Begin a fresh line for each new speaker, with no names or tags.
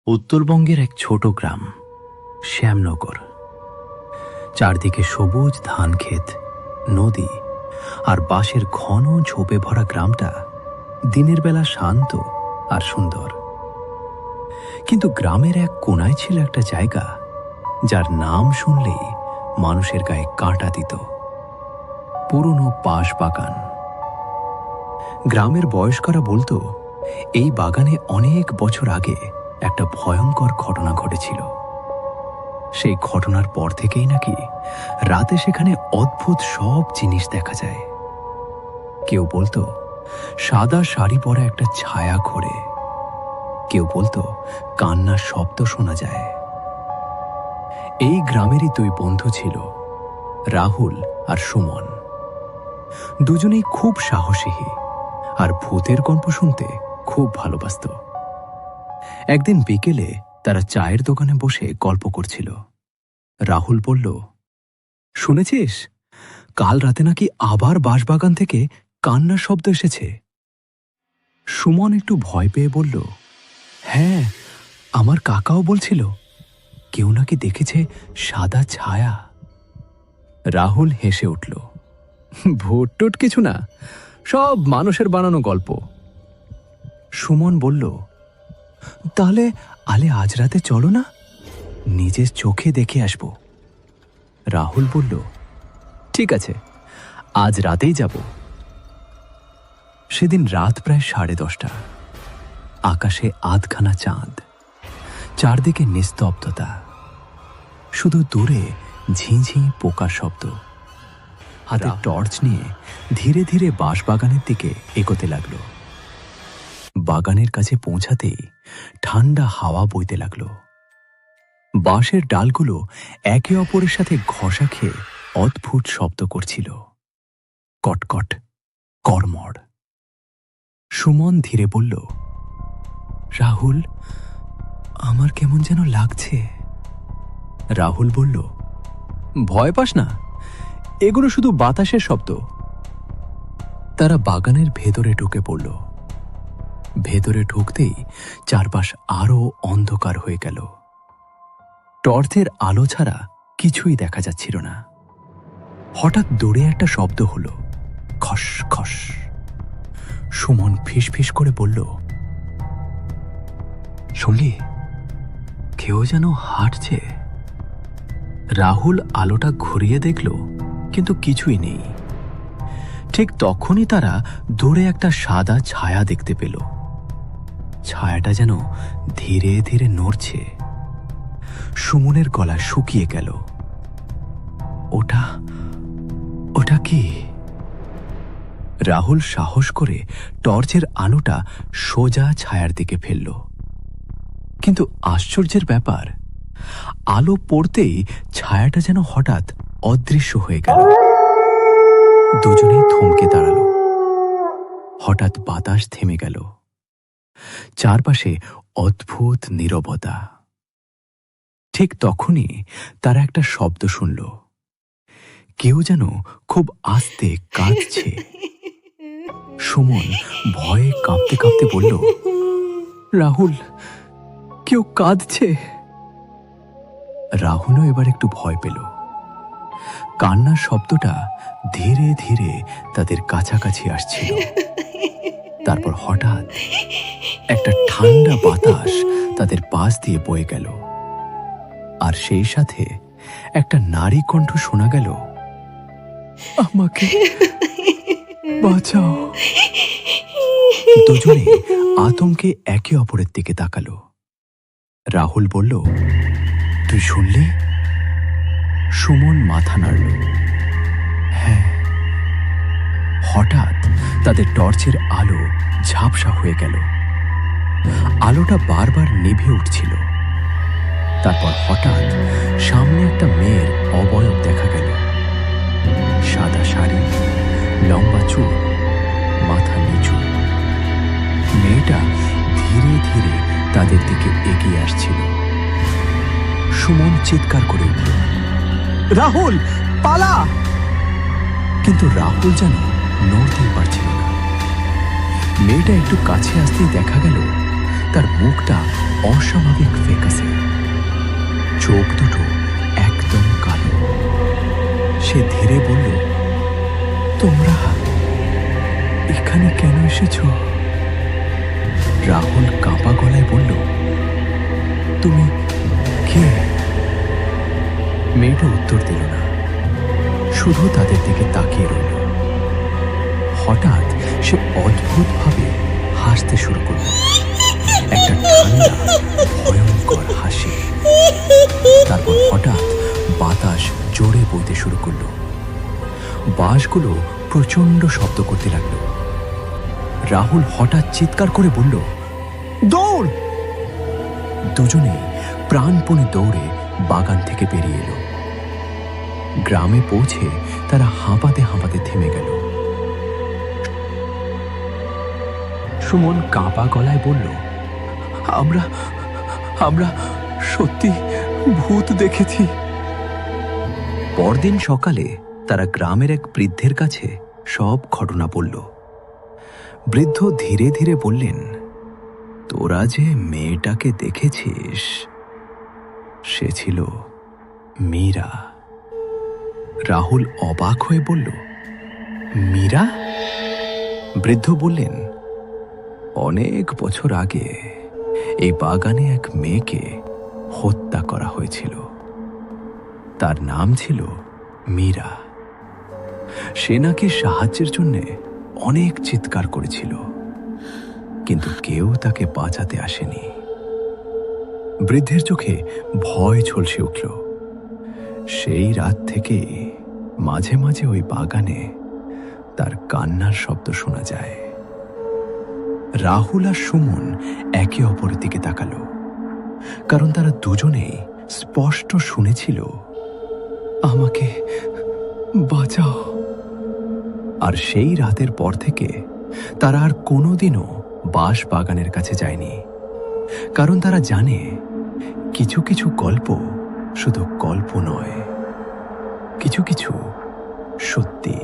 উত্তরবঙ্গের এক ছোট গ্রাম শ্যামনগর। চারদিকে সবুজ ধান ক্ষেত, নদী আর বাঁশের ঘন ঝোপে ভরা গ্রামটা দিনের বেলা শান্ত আর সুন্দর। কিন্তু গ্রামের এক কোনায় ছিল একটা জায়গা যার নাম শুনলেই মানুষের গায়ে কাঁটা দিত। পুরনো বাঁশ বাগান। গ্রামের বয়স্করা বলতো এই বাগানে অনেক বছর আগে একটা ভয়ঙ্কর ঘটনা ঘটেছিল। সেই ঘটনার পর থেকেই নাকি রাতে সেখানে অদ্ভুত সব জিনিস দেখা যায়। কেউ বলতো সাদা শাড়ি পরা একটা ছায়া ঘোরে, কেউ বলতো কান্নার শব্দ শোনা যায়। এই গ্রামেরই দুই বন্ধু ছিল, রাহুল আর সুমন। দুজনেই খুব সাহসী আর ভূতের গল্প শুনতে খুব ভালোবাসত। একদিন বিকেলে তারা চায়ের দোকানে বসে গল্প করছিল। রাহুল বলল, শুনেছিস কাল রাতে নাকি আবার বাঁশবাগান থেকে কান্নার শব্দ এসেছে? সুমন একটু ভয় পেয়ে বলল, হ্যাঁ, আমার কাকাও বলছিল কেউ নাকি দেখেছে সাদা ছায়া। রাহুল হেসে উঠল, ভূত টুট কিছু না, সব মানুষের বানানো গল্প। সুমন বলল, তাহলে আজ রাতে চলো না, নিজের চোখে দেখে আসবো। রাহুল বলল, ঠিক আছে, আজ রাতেই যাব। সেদিন রাত প্রায় 10:30। আকাশে আধখানা চাঁদ, চারদিকে নিস্তব্ধতা, শুধু দূরে ঝিঁঝি পোকার শব্দ। হাতে টর্চ নিয়ে ধীরে ধীরে বাঁশবাগানের দিকে এগোতে লাগলো। বাগানের কাছে পৌঁছাতেই ঠান্ডা হাওয়া বইতে লাগলো। বাঁশের ডালগুলো একে অপরের সাথে ঘষা খেয়ে অদ্ভুত শব্দ করছিল, কটকট, কড়মড়। সুমন ধীরে বলল, রাহুল, আমার কেমন যেন লাগছে। রাহুল বলল, ভয় পাস না, এগুলো শুধু বাতাসের শব্দ। তারা বাগানের ভেতরে ঢুকে পড়ল। ভেতরে ঢুকতেই চারপাশ আরো অন্ধকার হয়ে গেল। টর্চের আলো ছাড়া কিছুই দেখা যাচ্ছিল না। হঠাৎ দূরে একটা শব্দ হলো, খস খস। সুমন ফিসফিস করে বলল, শুনলি, কেউ যেন হাঁটছে। রাহুল আলোটা ঘুরিয়ে দেখল, কিন্তু কিছুই নেই। ঠিক তখনই তারা দূরে একটা সাদা ছায়া দেখতে পেল। ছায়াটা যেন ধীরে ধীরে নড়ছে। সুমনের গলা শুকিয়ে গেল। ওটা ওটা কি? রাহুল সাহস করে টর্চের আলোটা সোজা ছায়ার দিকে ফেলল। কিন্তু আশ্চর্যের ব্যাপার, আলো পড়তেই ছায়াটা যেন হঠাৎ অদৃশ্য হয়ে গেল। দুজনেই থমকে দাঁড়ালো। হঠাৎ বাতাস থেমে গেল। চারপাশে অদ্ভুত নীরবতা। ঠিক তখনই তারা একটা শব্দ শুনল। কেউ যেন খুব আস্তে কাঁদছে। সুমন ভয়ে কাঁপতে কাঁপতে বলল, রাহুল, কেউ কাঁদছে। রাহুলও এবার একটু ভয় পেল। কান্নার শব্দটা ধীরে ধীরে তাদের কাছাকাছি আসছিল। তারপর হঠাৎ একটা ঠান্ডা বাতাস তাদের পাশ দিয়ে বয়ে গেল, আর সেই সাথে একটা নারী কণ্ঠ শোনা গেল, আমাকে বাঁচাও। দুজনে আতঙ্কে একে অপরের দিকে তাকালো। রাহুল বলল, তুই শুনলি? সুমন মাথা নাড়ল, হ্যাঁ। হঠাৎ তাদের টর্চের আলো ঝাপসা হয়ে গেল। আলোটা বারবার নিভে উঠছিল। তারপর হঠাৎ সামনে একটা মেয়ের অবয়ব দেখা গেল। সাদা শাড়ি, লম্বা চুল, মাথা নিচু। মেয়েটা ধীরে ধীরে তাদের দিকে এগিয়ে আসছিল। সুমন চিৎকার করে উঠল, রাহুল, পালা! কিন্তু রাহুল যেন নড়তেই পারছিল না। মেয়েটা একটু কাছে আসতেই দেখা গেল তার মুখটা অস্বাভাবিক ফ্যাকাসে, চোখ দুটো একদম কালো। সে ধীরে বলল, তোমরা এখানে কেন এসেছো? রাহুল কাঁপা গলায় বলল, তুমি কে? মেয়েটা উত্তর দিল না, শুধু তাদের দিকে তাকিয়ে রইল। হঠাৎ সে অদ্ভুতভাবে হাসতে শুরু করল, একটা ঠান্ডা ভয়ঙ্কর হাসি। তারপর হঠাৎ বাতাস জোরে বইতে শুরু করল, বাঁশগুলো প্রচন্ড শব্দ করতে লাগলো। রাহুল হঠাৎ চিৎকার করে বলল, দৌড়! দুজনেই প্রাণপণে দৌড়ে বাগান থেকে বেরিয়ে এলো। গ্রামে পৌঁছে তারা হাঁপাতে হাঁপাতে থেমে গেল। সুমন কাঁপা গলায় বলল, আমরা আমরা সত্যি ভূত দেখেছি। পরদিন সকালে তারা গ্রামের এক বৃদ্ধের কাছে সব ঘটনা বলল। বৃদ্ধ ধীরে ধীরে বললেন, তোরা যে মেয়েটাকে দেখেছিস, সে ছিল মীরা। রাহুল অবাক হয়ে বলল, মীরা? বৃদ্ধ বললেন, অনেক বছর আগে এই বাগানে এক মেয়েকে হত্যা করা হয়েছিল। তার নাম ছিল মীরা। সে নাকি সাহায্যের জন্য অনেক চিৎকার করেছিল, কিন্তু কেউ তাকে বাঁচাতে আসেনি। বৃদ্ধের চোখে ভয় ঝলসে উঠল। সেই রাত থেকে মাঝে মাঝে ওই বাগানে তার কান্নার শব্দ শোনা যায়। রাহুল আর সুমন একে অপরের দিকে তাকালো, কারণ তারা দুজনেই স্পষ্ট শুনেছিল, আমাকে বাঁচাও। আর সেই রাতের পর থেকে তারা আর কোনোদিনও বাঁশ বাগানের কাছে যায়নি, কারণ তারা জানে কিছু কিছু গল্প শুধু গল্প নয়, কিছু কিছু সত্যি।